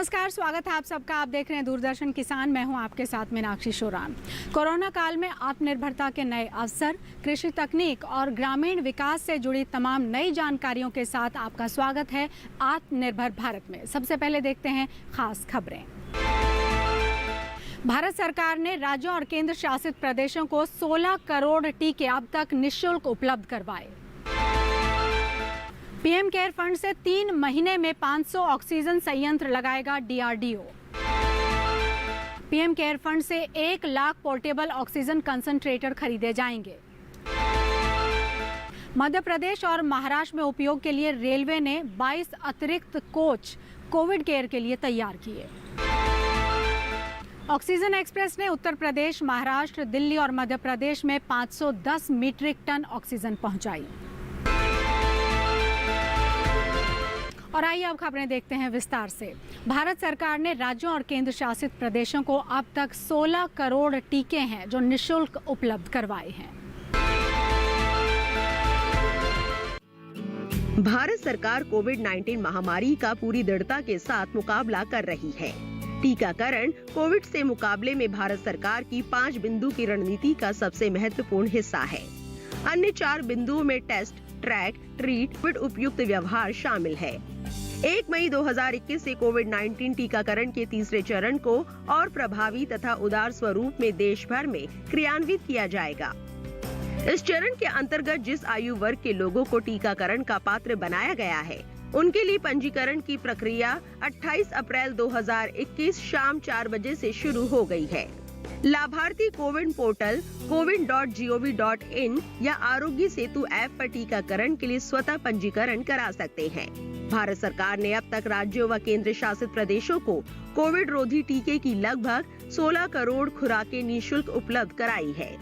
नमस्कार, स्वागत है आप सबका। आप देख रहे हैं दूरदर्शन किसान। मैं हूं आपके साथ मीनाक्षी शोरान। कोरोना काल में आत्मनिर्भरता के नए अवसर, कृषि तकनीक और ग्रामीण विकास से जुड़ी तमाम नई जानकारियों के साथ आपका स्वागत है आत्मनिर्भर भारत में। सबसे पहले देखते हैं खास खबरें। भारत सरकार ने राज्यों और केंद्र शासित प्रदेशों को 16 करोड़ टीके अब तक निःशुल्क उपलब्ध करवाए। पीएम केयर फंड से 3 महीने में 500 ऑक्सीजन संयंत्र लगाएगा डीआरडीओ। पीएम केयर फंड से 1 लाख पोर्टेबल ऑक्सीजन कंसंट्रेटर खरीदे जाएंगे। मध्य प्रदेश और महाराष्ट्र में उपयोग के लिए रेलवे ने 22 अतिरिक्त कोच कोविड केयर के लिए तैयार किए। ऑक्सीजन एक्सप्रेस ने उत्तर प्रदेश, महाराष्ट्र, दिल्ली और मध्य प्रदेश में 510 मीट्रिक टन ऑक्सीजन पहुंचाई। और आइए अब खबरें देखते हैं विस्तार से। भारत सरकार ने राज्यों और केंद्र शासित प्रदेशों को अब तक 16 करोड़ टीके हैं जो निःशुल्क उपलब्ध करवाए हैं। भारत सरकार कोविड-19 महामारी का पूरी दृढ़ता के साथ मुकाबला कर रही है। टीकाकरण कोविड से मुकाबले में भारत सरकार की 5 बिंदु की रणनीति का सबसे महत्वपूर्ण हिस्सा है। अन्य 4 बिंदुओं में टेस्ट, ट्रैक, ट्रीट, कोविड उपयुक्त व्यवहार शामिल है। 1 मई 2021 से कोविड-19 टीकाकरण के तीसरे चरण को और प्रभावी तथा उदार स्वरूप में देश भर में क्रियान्वित किया जाएगा। इस चरण के अंतर्गत जिस आयु वर्ग के लोगों को टीकाकरण का पात्र बनाया गया है, उनके लिए पंजीकरण की प्रक्रिया 28 अप्रैल 2021 शाम 4 बजे से शुरू हो गई है। लाभार्थी कोविन पोर्टल covid.gov.in या आरोग्य सेतु ऐप पर टीकाकरण के लिए स्वतः पंजीकरण करा सकते हैं। भारत सरकार ने अब तक राज्यों व केंद्र शासित प्रदेशों को कोविड रोधी टीके की लगभग 16 करोड़ खुराकें निःशुल्क उपलब्ध कराई है।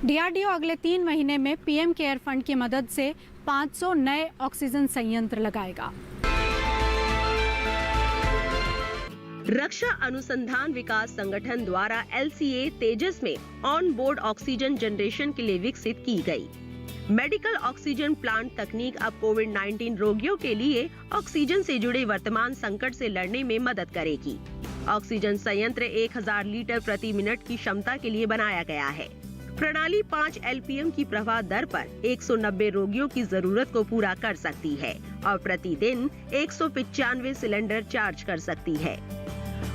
डीआरडीओ अगले 3 महीने में पीएम केयर फंड की मदद से 500 नए ऑक्सीजन संयंत्र लगाएगा। रक्षा अनुसंधान विकास संगठन द्वारा LCA तेजस में ऑन बोर्ड ऑक्सीजन जनरेशन के लिए विकसित की गई मेडिकल ऑक्सीजन प्लांट तकनीक अब कोविड-19 रोगियों के लिए ऑक्सीजन से जुड़े वर्तमान संकट से लड़ने में मदद करेगी। ऑक्सीजन संयंत्र 1000 लीटर प्रति मिनट की क्षमता के लिए बनाया गया है। प्रणाली 5 LPM की प्रवाह दर पर 190 रोगियों की जरूरत को पूरा कर सकती है और प्रतिदिन 195 सिलेंडर चार्ज कर सकती है।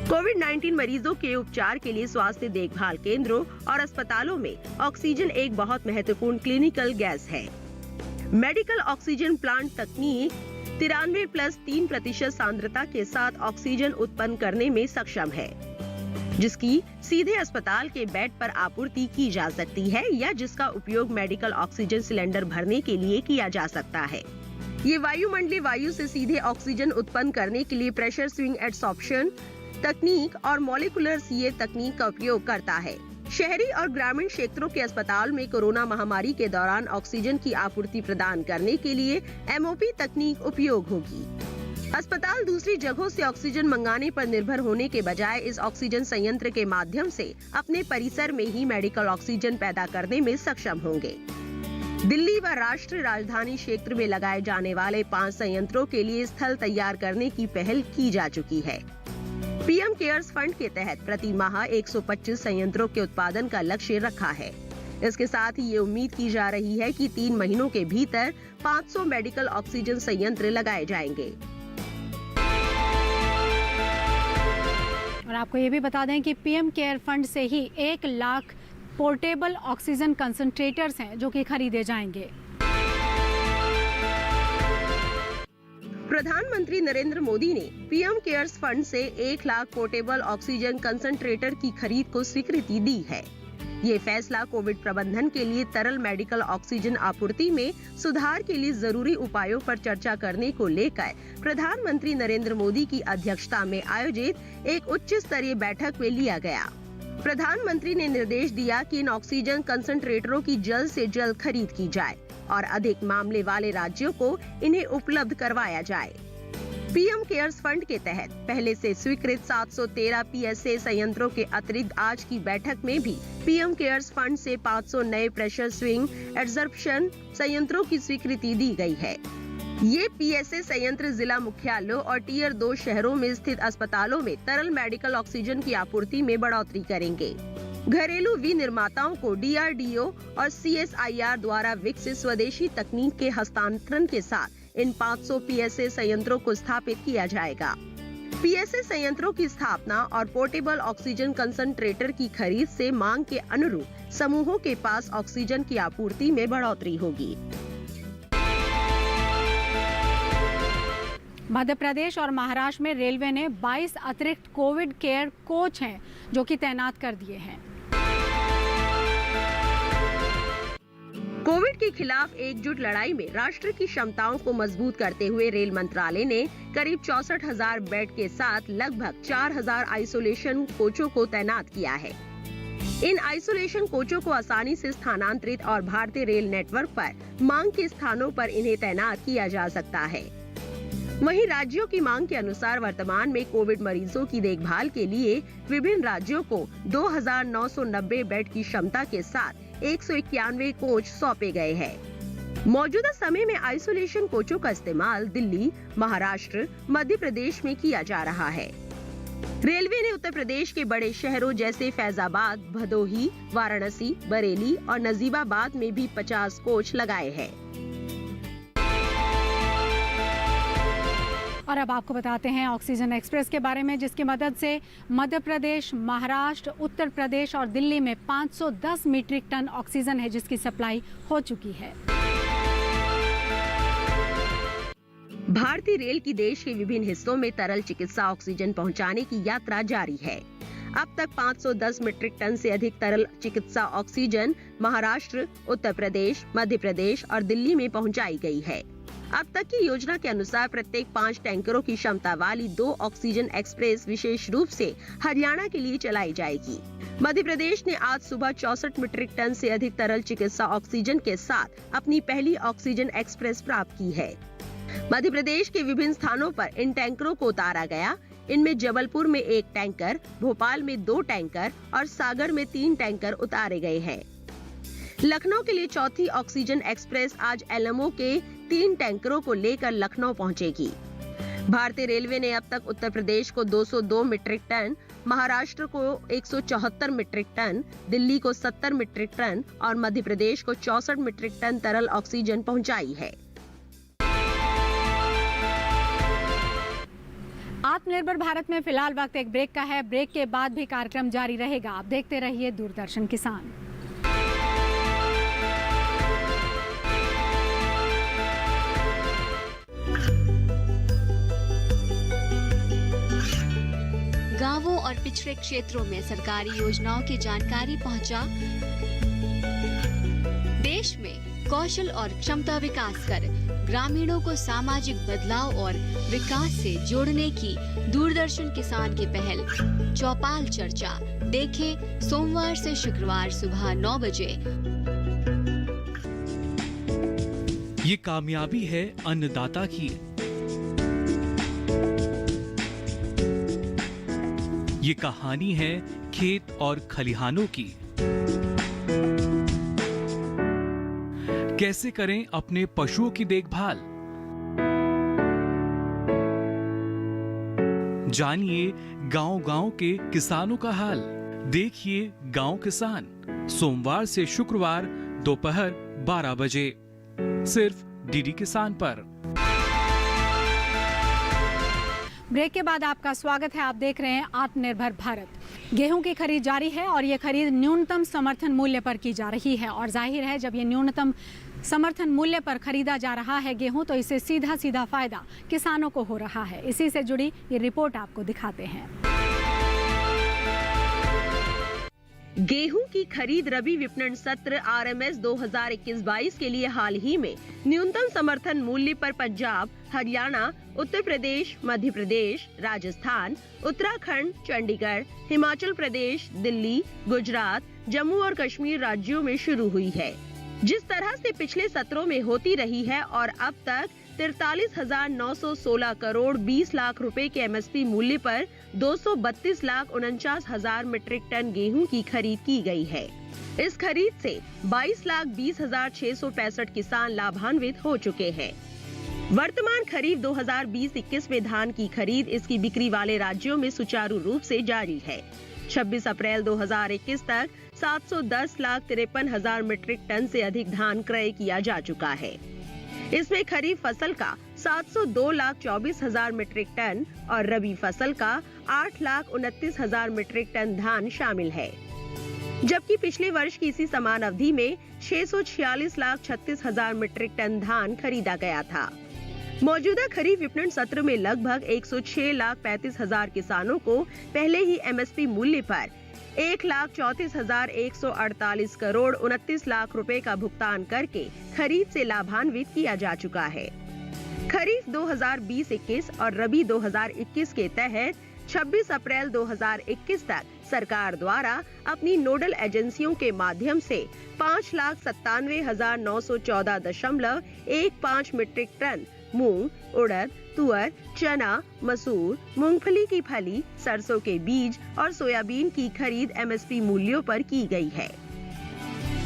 कोविड-19 मरीजों के उपचार के लिए स्वास्थ्य देखभाल केंद्रों और अस्पतालों में ऑक्सीजन एक बहुत महत्वपूर्ण क्लिनिकल गैस है। मेडिकल ऑक्सीजन प्लांट तकनीक 93+3% सांद्रता के साथ ऑक्सीजन उत्पन्न करने में सक्षम है, जिसकी सीधे अस्पताल के बेड पर आपूर्ति की जा सकती है या जिसका उपयोग मेडिकल ऑक्सीजन सिलेंडर भरने के लिए किया जा सकता है। ये वायुमंडलीय वायु से सीधे ऑक्सीजन उत्पन्न करने के लिए प्रेशर स्विंग एडसॉर्प्शन तकनीक और मॉलिक्यूलर सीए तकनीक का उपयोग करता है। शहरी और ग्रामीण क्षेत्रों के अस्पताल में कोरोना महामारी के दौरान ऑक्सीजन की आपूर्ति प्रदान करने के लिए MOP तकनीक उपयोग होगी। अस्पताल दूसरी जगहों से ऑक्सीजन मंगाने पर निर्भर होने के बजाय इस ऑक्सीजन संयंत्र के माध्यम से अपने परिसर में ही मेडिकल ऑक्सीजन पैदा करने में सक्षम होंगे। दिल्ली व राष्ट्रीय राजधानी क्षेत्र में लगाए जाने वाले 5 संयंत्रों के लिए स्थल तैयार करने की पहल की जा चुकी है। पीएम केयर्स फंड के तहत प्रति माह 125 संयंत्रों के उत्पादन का लक्ष्य रखा है। इसके साथ ही ये उम्मीद की जा रही है कि 3 महीनों के भीतर 500 मेडिकल ऑक्सीजन संयंत्र लगाए जाएंगे। और आपको ये भी बता दें कि पीएम केयर फंड से ही 1 लाख पोर्टेबल ऑक्सीजन कंसंट्रेटर्स हैं जो कि खरीदे जाएंगे। प्रधानमंत्री नरेंद्र मोदी ने पीएम केयर्स फंड से 1 लाख पोर्टेबल ऑक्सीजन कंसंट्रेटर की खरीद को स्वीकृति दी है। ये फैसला कोविड प्रबंधन के लिए तरल मेडिकल ऑक्सीजन आपूर्ति में सुधार के लिए जरूरी उपायों पर चर्चा करने को लेकर प्रधानमंत्री नरेंद्र मोदी की अध्यक्षता में आयोजित एक उच्च स्तरीय बैठक में लिया गया। प्रधानमंत्री ने निर्देश दिया कि इन ऑक्सीजन कंसंट्रेटरों की जल्द से जल्द खरीद की जाए और अधिक मामले वाले राज्यों को इन्हें उपलब्ध करवाया जाए। पीएम केयर्स फंड के तहत पहले से स्वीकृत 713 PSA संयंत्रों के अतिरिक्त आज की बैठक में भी पीएम केयर्स फंड से 500 नए प्रेशर स्विंग एडसॉर्प्शन संयंत्रों की स्वीकृति दी गई है। ये पीएसए संयंत्र जिला मुख्यालयों और टियर 2 शहरों में स्थित अस्पतालों में तरल मेडिकल ऑक्सीजन की आपूर्ति में बढ़ोतरी करेंगे। घरेलू विनिर्माताओं को डीआरडीओ और सीएसआईआर द्वारा विकसित स्वदेशी तकनीक के हस्तांतरण के साथ इन 500 पीएसए संयंत्रों को स्थापित किया जाएगा। पीएसए संयंत्रों की स्थापना और पोर्टेबल ऑक्सीजन कंसंट्रेटर की खरीद से मांग के अनुरूप समूहों के पास ऑक्सीजन की आपूर्ति में बढ़ोतरी होगी। मध्य प्रदेश और महाराष्ट्र में रेलवे ने 22 अतिरिक्त कोविड केयर कोच हैं जो कि तैनात कर दिए हैं। कोविड के खिलाफ एकजुट लड़ाई में राष्ट्र की क्षमताओं को मजबूत करते हुए रेल मंत्रालय ने करीब 64,000 बेड के साथ लगभग 4,000 आइसोलेशन कोचों को तैनात किया है। इन आइसोलेशन कोचों को आसानी से स्थानांतरित और भारतीय रेल नेटवर्क पर मांग के स्थानों पर इन्हें तैनात किया जा सकता है। वहीं राज्यों की मांग के अनुसार वर्तमान में कोविड मरीजों की देखभाल के लिए विभिन्न राज्यों को 2,990 बेड की क्षमता के साथ 191 कोच सौंपे गए हैं। मौजूदा समय में आइसोलेशन कोचों का इस्तेमाल दिल्ली, महाराष्ट्र, मध्य प्रदेश में किया जा रहा है। रेलवे ने उत्तर प्रदेश के बड़े शहरों जैसे फैजाबाद, भदोही, वाराणसी, बरेली और नजीबाबाद में भी 50 कोच लगाए हैं। और अब आपको बताते हैं ऑक्सीजन एक्सप्रेस के बारे में, जिसकी मदद से मध्य प्रदेश, महाराष्ट्र, उत्तर प्रदेश और दिल्ली में 510 मीट्रिक टन ऑक्सीजन है जिसकी सप्लाई हो चुकी है। भारतीय रेल की देश के विभिन्न हिस्सों में तरल चिकित्सा ऑक्सीजन पहुंचाने की यात्रा जारी है। अब तक 510 मीट्रिक टन से अधिक तरल चिकित्सा ऑक्सीजन महाराष्ट्र, उत्तर प्रदेश, मध्य प्रदेश और दिल्ली में पहुंचाई गई है। अब तक की योजना के अनुसार प्रत्येक 5 टैंकरों की क्षमता वाली 2 ऑक्सीजन एक्सप्रेस विशेष रूप से हरियाणा के लिए चलाई जाएगी। मध्य प्रदेश ने आज सुबह 64 मीट्रिक टन से अधिक तरल चिकित्सा ऑक्सीजन के साथ अपनी पहली ऑक्सीजन एक्सप्रेस प्राप्त की है। मध्य प्रदेश के विभिन्न स्थानों पर इन टैंकरों को उतारा गया। इनमें जबलपुर में 1 टैंकर, भोपाल में 2 टैंकर और सागर में 3 टैंकर उतारे गए हैं। लखनऊ के लिए चौथी ऑक्सीजन एक्सप्रेस आज एलएमओ के 3 टैंकरों को लेकर लखनऊ पहुंचेगी। भारतीय रेलवे ने अब तक उत्तर प्रदेश को 202 मीट्रिक टन, महाराष्ट्र को 174 मीट्रिक टन, दिल्ली को 70 मीट्रिक टन और मध्य प्रदेश को 64 मीट्रिक टन तरल ऑक्सीजन पहुंचाई है। आत्मनिर्भर भारत में फिलहाल वक्त एक ब्रेक का है। ब्रेक के बाद भी कार्यक्रम जारी रहेगा। आप देखते रहिए दूरदर्शन किसान। गांवों और पिछड़े क्षेत्रों में सरकारी योजनाओं की जानकारी पहुंचा। देश में कौशल और क्षमता विकास कर ग्रामीणों को सामाजिक बदलाव और विकास से जोड़ने की दूरदर्शन किसान की पहल चौपाल चर्चा देखें सोमवार से शुक्रवार सुबह 9 बजे। ये कामयाबी है अन्नदाता की। ये कहानी है खेत और खलिहानों की। कैसे करें अपने पशुओं की देखभाल, जानिए गांव-गांव के किसानों का हाल। देखिए गांव किसान सोमवार से शुक्रवार दोपहर 12 बजे सिर्फ डीडी किसान पर। ब्रेक के बाद आपका स्वागत है। आप देख रहे हैं आत्मनिर्भर भारत। गेहूं की खरीद जारी है और ये खरीद न्यूनतम समर्थन मूल्य पर की जा रही है और जाहिर है जब ये न्यूनतम समर्थन मूल्य पर खरीदा जा रहा है गेहूं तो इससे सीधा सीधा फायदा किसानों को हो रहा है। इसी से जुड़ी ये रिपोर्ट आपको दिखाते हैं। गेहूं की खरीद रबी विपणन सत्र आरएमएस 2021-22 के लिए हाल ही में न्यूनतम समर्थन मूल्य पर पंजाब, हरियाणा, उत्तर प्रदेश, मध्य प्रदेश, राजस्थान, उत्तराखंड, चंडीगढ़, हिमाचल प्रदेश, दिल्ली, गुजरात, जम्मू और कश्मीर राज्यों में शुरू हुई है। जिस तरह से पिछले सत्रों में होती रही है और अब तक 43,916 करोड़ 20 लाख रुपए के एमएसपी मूल्य पर 232,49,000 मीट्रिक टन गेहूं की खरीद की गई है। इस खरीद से 22,20,665 किसान लाभान्वित हो चुके हैं। वर्तमान खरीफ 2020-21 में धान की खरीद इसकी बिक्री वाले राज्यों में सुचारू रूप से जारी है। 26 अप्रैल 2021 तक 710,53,000 मीट्रिक टन से अधिक धान क्रय किया जा चुका है। इसमें खरीफ फसल का 702,24,000 मीट्रिक टन और रबी फसल का 8,29,000 मीट्रिक टन धान शामिल है, जबकि पिछले वर्ष की इसी समान अवधि में 646,36,000 मीट्रिक टन धान खरीदा गया था। मौजूदा खरीफ विपणन सत्र में लगभग 106,35,000 किसानों को पहले ही एमएसपी मूल्य पर 1,34,148 करोड़ 29 लाख रुपए का भुगतान करके खरीद से लाभान्वित किया जा चुका है। खरीफ 2020-21 और रबी 2021 के तहत 26 अप्रैल 2021 तक सरकार द्वारा अपनी नोडल एजेंसियों के माध्यम से 5,97,914.15 मीट्रिक टन मूंग, उड़द, तुअर, चना, मसूर, मूंगफली की फली, सरसों के बीज और सोयाबीन की खरीद एमएसपी मूल्यों पर की गई है।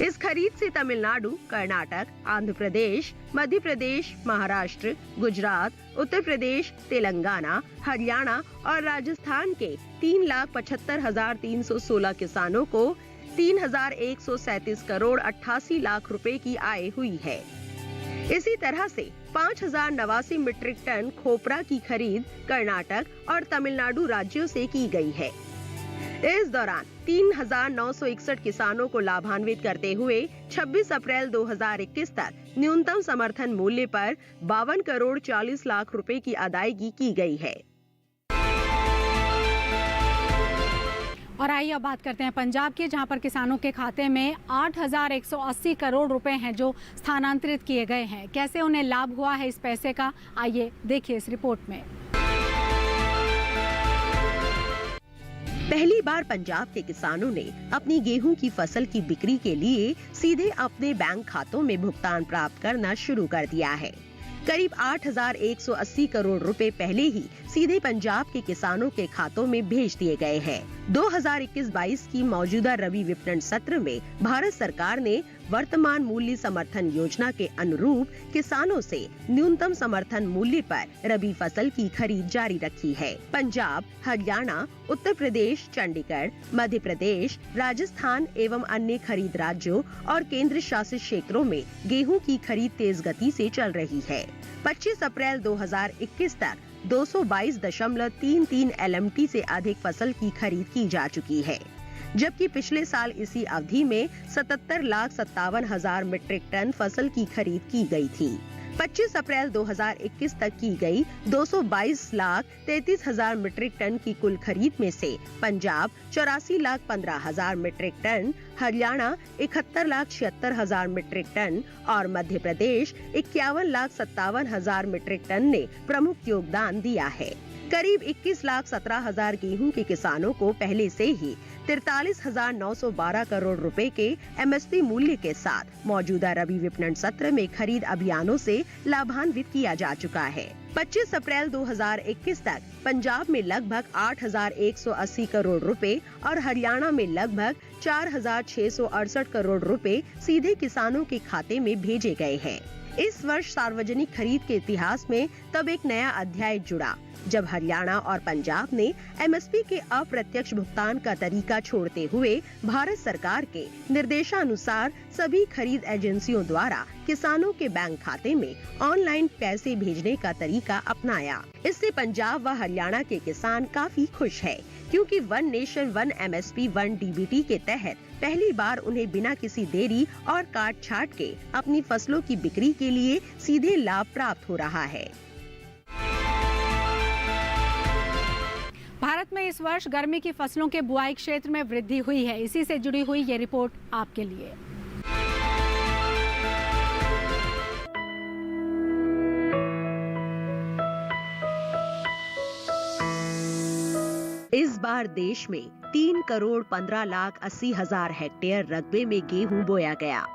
इस खरीद से तमिलनाडु, कर्नाटक, आंध्र प्रदेश, मध्य प्रदेश, महाराष्ट्र, गुजरात, उत्तर प्रदेश, तेलंगाना, हरियाणा और राजस्थान के 3,75,316 किसानों को 3,137 करोड़ 88 लाख रुपए की आय हुई है। इसी तरह से 5,089 मीट्रिक टन खोपरा की खरीद कर्नाटक और तमिलनाडु राज्यों से की गई है। इस दौरान 3,961 किसानों को लाभान्वित करते हुए 26 अप्रैल 2021 तक न्यूनतम समर्थन मूल्य पर 52 करोड़ 40 लाख रुपए की अदायगी की गई है। और आइए अब बात करते हैं पंजाब की, जहां पर किसानों के खाते में 8,180 करोड़ रुपए हैं जो स्थानांतरित किए गए हैं। कैसे उन्हें लाभ हुआ है इस पैसे का, आइए देखिए इस रिपोर्ट में। पहली बार पंजाब के किसानों ने अपनी गेहूं की फसल की बिक्री के लिए सीधे अपने बैंक खातों में भुगतान प्राप्त करना शुरू कर दिया है। करीब 8,180 करोड़ रुपए पहले ही सीधे पंजाब के किसानों के खातों में भेज दिए गए हैं। 2021-22 की मौजूदा रबी विपणन सत्र में भारत सरकार ने वर्तमान मूल्य समर्थन योजना के अनुरूप किसानों से न्यूनतम समर्थन मूल्य पर रबी फसल की खरीद जारी रखी है। पंजाब, हरियाणा, उत्तर प्रदेश, चंडीगढ़, मध्य प्रदेश, राजस्थान एवं अन्य खरीद राज्यों और केंद्र शासित क्षेत्रों में गेहूं की खरीद तेज गति से चल रही है। 25 अप्रैल 2021 तक 222.33 LMT से अधिक फसल की खरीद की जा चुकी है, जबकि पिछले साल इसी अवधि में 77,57,000 मीट्रिक टन फसल की खरीद की गई थी। 25 अप्रैल 2021 तक की गई 222,33,000 मीट्रिक टन की कुल खरीद में से Punjab 84,15,000 metric ton, Haryana 71,76,000 metric ton और मध्य प्रदेश 51,57,000 मीट्रिक टन ने प्रमुख योगदान दिया है। करीब 21,17,000 गेहूं के किसानों को पहले से ही 43,912 करोड़ रुपए के एमएसपी मूल्य के साथ मौजूदा रबी विपणन सत्र में खरीद अभियानों से लाभान्वित किया जा चुका है। 25 अप्रैल 2021 तक पंजाब में लगभग 8,180 करोड़ रुपए और हरियाणा में लगभग 4,668 करोड़ रुपए सीधे किसानों के खाते में भेजे गए हैं। इस वर्ष सार्वजनिक खरीद के इतिहास में तब एक नया अध्याय जुड़ा, जब हरियाणा और पंजाब ने एमएसपी के अप्रत्यक्ष भुगतान का तरीका छोड़ते हुए भारत सरकार के निर्देशानुसार सभी खरीद एजेंसियों द्वारा किसानों के बैंक खाते में ऑनलाइन पैसे भेजने का तरीका अपनाया। इससे पंजाब व हरियाणा के किसान काफी खुश है, क्योंकि one nation one MSP one DBT के तहत पहली बार उन्हें बिना किसी देरी और काट छाट के अपनी फसलों की बिक्री के लिए सीधे लाभ प्राप्त हो रहा है। भारत में इस वर्ष गर्मी की फसलों के बुआई क्षेत्र में वृद्धि हुई है। इसी से जुड़ी हुई ये रिपोर्ट आपके लिए। इस बार देश में 3,15,80,000 हेक्टेयर रकबे में गेहूं बोया गया।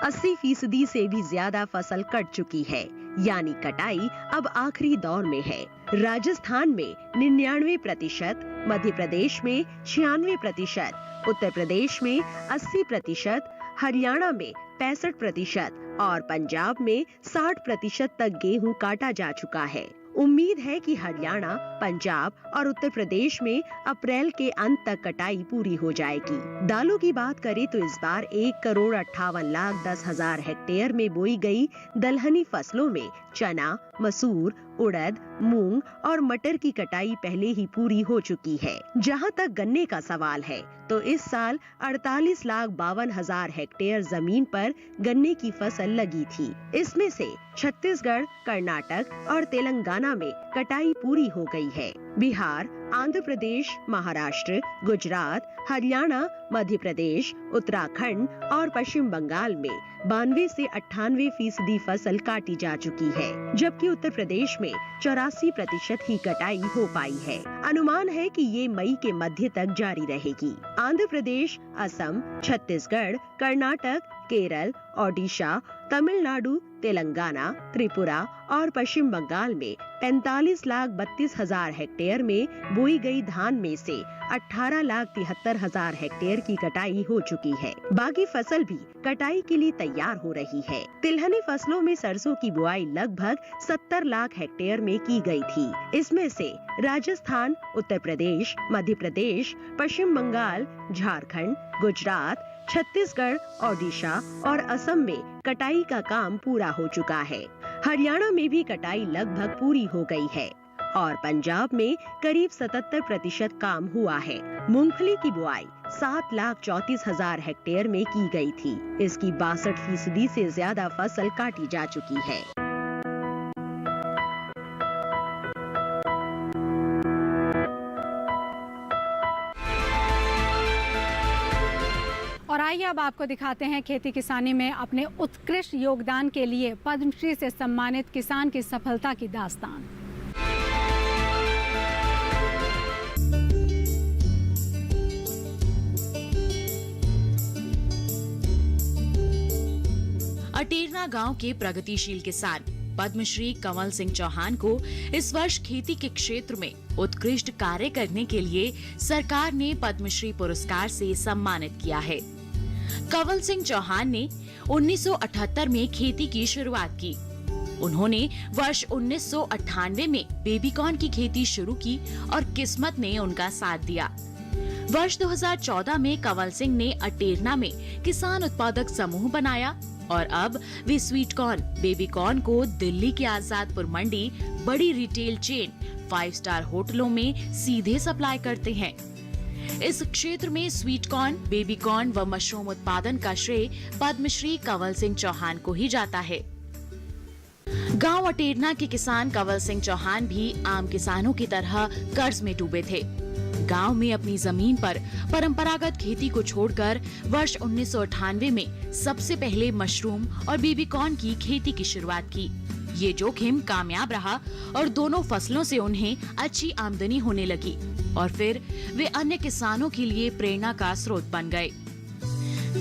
80% से भी ज्यादा फसल कट चुकी है, यानी कटाई अब आखिरी दौर में है। राजस्थान में 99%, मध्य प्रदेश में 96%, उत्तर प्रदेश में 80%, हरियाणा में 65% और पंजाब में 60% तक गेहूं काटा जा चुका है। उम्मीद है कि हरियाणा, पंजाब और उत्तर प्रदेश में अप्रैल के अंत तक कटाई पूरी हो जाएगी। दालों की बात करें तो इस बार 1,58,10,000 हेक्टेयर में बोई गई दलहनी फसलों में चना, मसूर, उड़द, मूंग और मटर की कटाई पहले ही पूरी हो चुकी है। जहां तक गन्ने का सवाल है तो इस साल 48,52,000 हेक्टेयर जमीन पर गन्ने की फसल लगी थी। इसमें से छत्तीसगढ़, कर्नाटक और तेलंगाना में कटाई पूरी हो गई है। बिहार, आंध्र प्रदेश, महाराष्ट्र, गुजरात, हरियाणा, मध्य प्रदेश, उत्तराखंड और पश्चिम बंगाल में 92 से 98% फसल काटी जा चुकी है, जबकि उत्तर प्रदेश में 84% ही कटाई हो पाई है। अनुमान है कि ये मई के मध्य तक जारी रहेगी। आंध्र प्रदेश, असम, छत्तीसगढ़, कर्नाटक, केरल, ओडिशा, तमिलनाडु, तेलंगाना, त्रिपुरा और पश्चिम बंगाल में 45,32,000 हेक्टेयर में बोई गई धान में से 18,73,000 हेक्टेयर की कटाई हो चुकी है। बाकी फसल भी कटाई के लिए तैयार हो रही है। तिलहनी फसलों में सरसों की बुआई लगभग 70 लाख हेक्टेयर में की गई थी। इसमें से राजस्थान, उत्तर प्रदेश, मध्य प्रदेश, पश्चिम बंगाल, झारखंड, गुजरात, छत्तीसगढ़, ओडिशा और असम में कटाई का काम पूरा हो चुका है। हरियाणा में भी कटाई लगभग पूरी हो गई है और पंजाब में करीब 77% काम हुआ है। मूंगफली की बुआई 7,34,000 हेक्टेयर में की गई थी। इसकी 62% से ज्यादा फसल काटी जा चुकी है। और आइए अब आपको दिखाते हैं खेती किसानी में अपने उत्कृष्ट योगदान के लिए पद्मश्री से सम्मानित किसान की सफलता की दास्तान। अटेरना गांव के प्रगतिशील किसान पद्मश्री कंवल सिंह चौहान को इस वर्ष खेती के क्षेत्र में उत्कृष्ट कार्य करने के लिए सरकार ने पद्मश्री पुरस्कार से सम्मानित किया है। कंवल सिंह चौहान ने 1978 में खेती की शुरुआत की। उन्होंने वर्ष 1998 में बेबीकॉर्न की खेती शुरू की और किस्मत ने उनका साथ दिया। वर्ष 2014 में कंवल सिंह ने अटेरना में किसान उत्पादक समूह बनाया और अब वे स्वीट कॉर्न, बेबीकॉर्न को दिल्ली के आजादपुर मंडी, बड़ी रिटेल चेन, 5 स्टार होटलों में सीधे सप्लाई करते हैं। इस क्षेत्र में स्वीट कॉर्न, बेबीकॉर्न व मशरूम उत्पादन का श्रेय पद्मश्री कंवल सिंह चौहान को ही जाता है। गांव अटेरना के किसान कंवल सिंह चौहान भी आम किसानों की तरह कर्ज में डूबे थे। गांव में अपनी जमीन पर परंपरागत खेती को छोड़कर वर्ष 1998 में सबसे पहले मशरूम और बेबीकॉर्न की खेती की शुरुआत की। ये जोखिम कामयाब रहा और दोनों फसलों से उन्हें अच्छी आमदनी होने लगी और फिर वे अन्य किसानों के लिए प्रेरणा का स्रोत बन गए।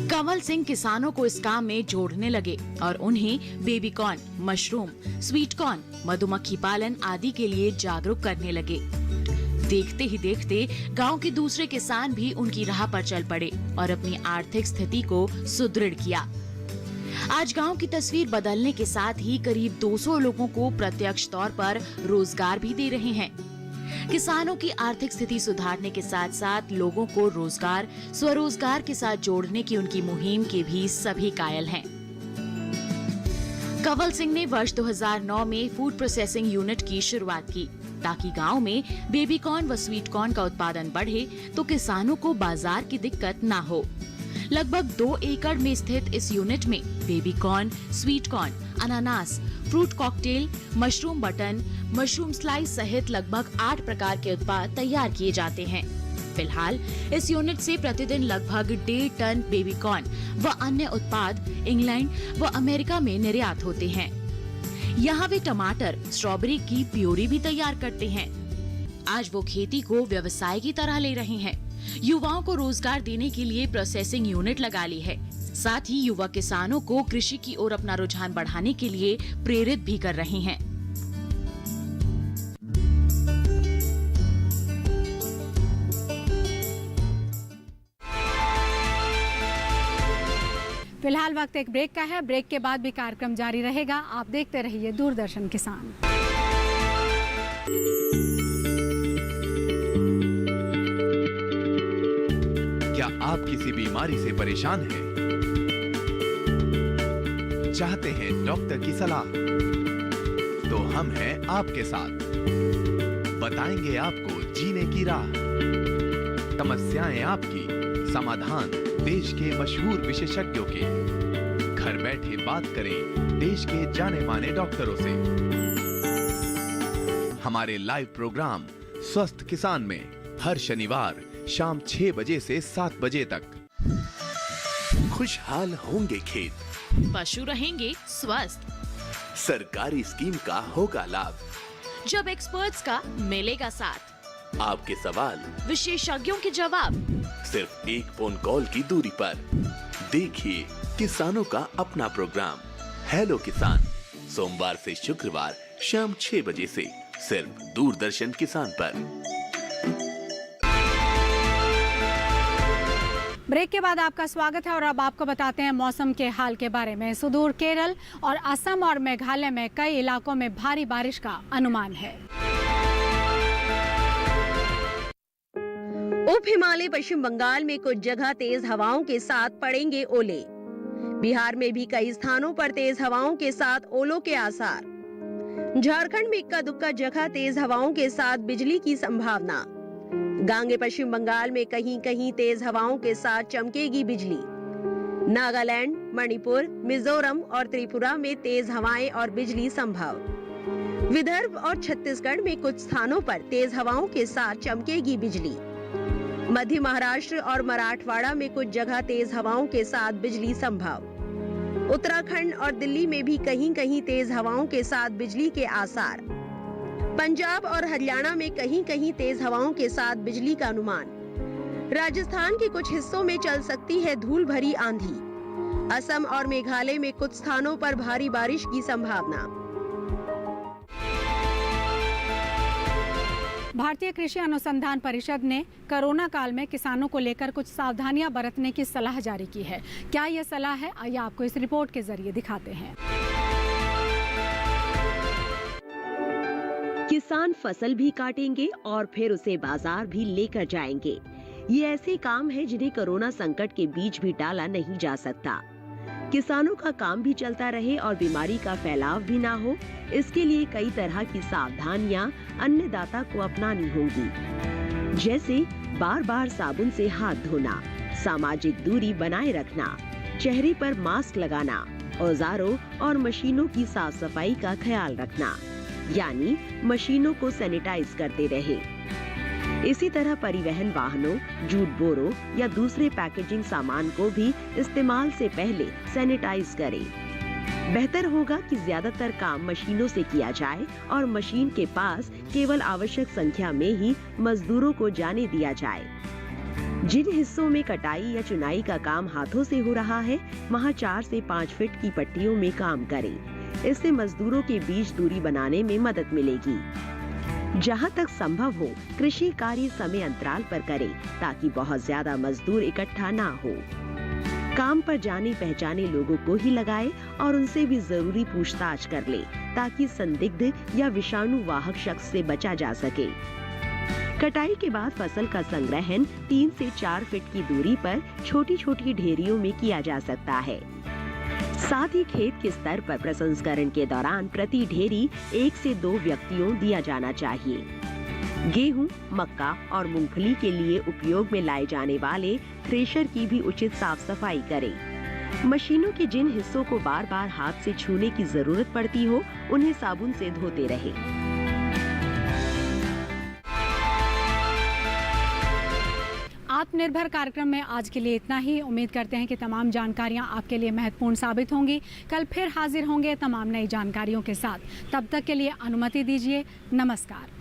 कंवल सिंह किसानों को इस काम में जोड़ने लगे और उन्हें बेबीकॉर्न, मशरूम, स्वीट कॉर्न, मधुमक्खी पालन आदि के लिए जागरूक करने लगे। देखते ही देखते गांव के दूसरे किसान भी उनकी राह पर चल पड़े और अपनी आर्थिक स्थिति को सुदृढ़ किया। आज गांव की तस्वीर बदलने के साथ ही करीब 200 लोगों को प्रत्यक्ष तौर पर रोजगार भी दे रहे हैं। किसानों की आर्थिक स्थिति सुधारने के साथ साथ लोगों को रोजगार, स्वरोजगार के साथ जोड़ने की उनकी मुहिम के भी सभी कायल हैं। कंवल सिंह ने वर्ष 2009 में फूड प्रोसेसिंग यूनिट की शुरुआत की ताकि गांव में बेबीकॉर्न व स्वीट कॉर्न का उत्पादन बढ़े तो किसानों को बाजार की दिक्कत ना हो। लगभग 2 एकड़ में स्थित इस यूनिट में बेबीकॉर्न, स्वीट कॉर्न, अनानास, fruit cocktail, mushroom button, mushroom slice सहित लगभग 8 प्रकार के उत्पाद तैयार किए जाते हैं। फिलहाल इस यूनिट से प्रतिदिन लगभग 1.5 टन बेबीकॉर्न व अन्य उत्पाद इंग्लैंड व अमेरिका में निर्यात होते हैं। यहाँ वे टमाटर, स्ट्रॉबेरी की प्योरी भी तैयार करते हैं। आज वो खेती को व्यवसाय की तरह ले रहे हैं। युवाओं को रोजगार देने के लिए प्रोसेसिंग यूनिट लगा ली है। साथ ही युवा किसानों को कृषि की ओर अपना रुझान बढ़ाने के लिए प्रेरित भी कर रहे हैं। फिलहाल वक्त एक ब्रेक का है। ब्रेक के बाद भी कार्यक्रम जारी रहेगा। आप देखते रहिए दूरदर्शन किसान। क्या आप किसी बीमारी से परेशान हैं? चाहते हैं डॉक्टर की सलाह? तो हम हैं आपके साथ। बताएंगे आपको जीने की राह। समस्याएं आपकी, समाधान देश के मशहूर विशेषज्ञों के। घर बैठे बात करें देश के जाने माने डॉक्टरों से। हमारे लाइव प्रोग्राम स्वस्थ किसान में हर शनिवार शाम 6 बजे से 7 बजे तक। खुशहाल होंगे खेत, पशु रहेंगे स्वस्थ, सरकारी स्कीम का होगा लाभ। जब एक्सपर्ट्स का मिलेगा साथ, आपके सवाल, विशेषज्ञों के जवाब, सिर्फ एक फोन कॉल की दूरी पर। देखिए किसानों का अपना प्रोग्राम हेलो किसान, सोमवार से शुक्रवार शाम 6 बजे से सिर्फ दूरदर्शन किसान पर। ब्रेक के बाद आपका स्वागत है और अब आपको बताते हैं मौसम के हाल के बारे में। सुदूर केरल और असम और मेघालय में कई इलाकों में भारी बारिश का अनुमान है। उप हिमालय पश्चिम बंगाल में कुछ जगह तेज हवाओं के साथ पड़ेंगे ओले। बिहार में भी कई स्थानों पर तेज हवाओं के साथ ओलों के आसार। झारखंड में इक्का दुक्का जगह तेज हवाओं के साथ बिजली की संभावना। गांगे पश्चिम बंगाल में कहीं कहीं तेज हवाओं के साथ चमकेगी बिजली। नागालैंड, मणिपुर, मिजोरम और त्रिपुरा में तेज हवाएं और बिजली संभव। विदर्भ और छत्तीसगढ़ में कुछ स्थानों पर तेज हवाओं के साथ चमकेगी बिजली। मध्य महाराष्ट्र और मराठवाड़ा में कुछ जगह तेज हवाओं के साथ बिजली संभव। उत्तराखंड और दिल्ली में भी कहीं कहीं तेज हवाओं के साथ बिजली के आसार। पंजाब और हरियाणा में कहीं कहीं तेज हवाओं के साथ बिजली का अनुमान। राजस्थान के कुछ हिस्सों में चल सकती है धूल भरी आंधी। असम और मेघालय में कुछ स्थानों पर भारी बारिश की संभावना। भारतीय कृषि अनुसंधान परिषद ने कोरोना काल में किसानों को लेकर कुछ सावधानियां बरतने की सलाह जारी की है। क्या यह सलाह है, आइए आपको इस रिपोर्ट के जरिए दिखाते हैं। किसान फसल भी काटेंगे और फिर उसे बाजार भी लेकर जाएंगे। ये ऐसे काम है जिन्हें कोरोना संकट के बीच भी टाला नहीं जा सकता। किसानों का काम भी चलता रहे और बीमारी का फैलाव भी ना हो, इसके लिए कई तरह की सावधानियां अन्नदाता को अपनानी होंगी। जैसे बार बार साबुन से हाथ धोना, सामाजिक दूरी बनाए रखना, चेहरे पर मास्क लगाना, औजारों और मशीनों की साफ सफाई का ख्याल रखना, यानी मशीनों को सैनिटाइज करते रहे। इसी तरह परिवहन वाहनों, जूट बोरों या दूसरे पैकेजिंग सामान को भी इस्तेमाल से पहले सैनिटाइज करें। बेहतर होगा कि ज्यादातर काम मशीनों से किया जाए और मशीन के पास केवल आवश्यक संख्या में ही मजदूरों को जाने दिया जाए। जिन हिस्सों में कटाई या चुनाई का काम हाथों से हो रहा है, वहां 4 से 5 फीट की पट्टियों में काम करें। इससे मजदूरों के बीच दूरी बनाने में मदद मिलेगी। जहां तक संभव हो, कृषि कार्य समय अंतराल पर करें ताकि बहुत ज्यादा मजदूर इकट्ठा ना हो। काम पर जाने पहचाने लोगों को ही लगाए और उनसे भी जरूरी पूछताछ कर ले ताकि संदिग्ध या विषाणु वाहक शख्स से बचा जा सके। कटाई के बाद फसल का संग्रहण 3 से 4 फीट की दूरी पर छोटी छोटी ढेरियों में किया जा सकता है। साथ ही खेत के स्तर पर प्रसंस्करण के दौरान प्रति ढेरी 1 से 2 व्यक्तियों दिया जाना चाहिए। गेहूं, मक्का और मूंगफली के लिए उपयोग में लाए जाने वाले थ्रेशर की भी उचित साफ सफाई करें। मशीनों के जिन हिस्सों को बार बार हाथ से छूने की जरूरत पड़ती हो, उन्हें साबुन से धोते रहें। आत्मनिर्भर कार्यक्रम में आज के लिए इतना ही। उम्मीद करते हैं कि तमाम जानकारियां आपके लिए महत्वपूर्ण साबित होंगी। कल फिर हाजिर होंगे तमाम नई जानकारियों के साथ। तब तक के लिए अनुमति दीजिए। नमस्कार।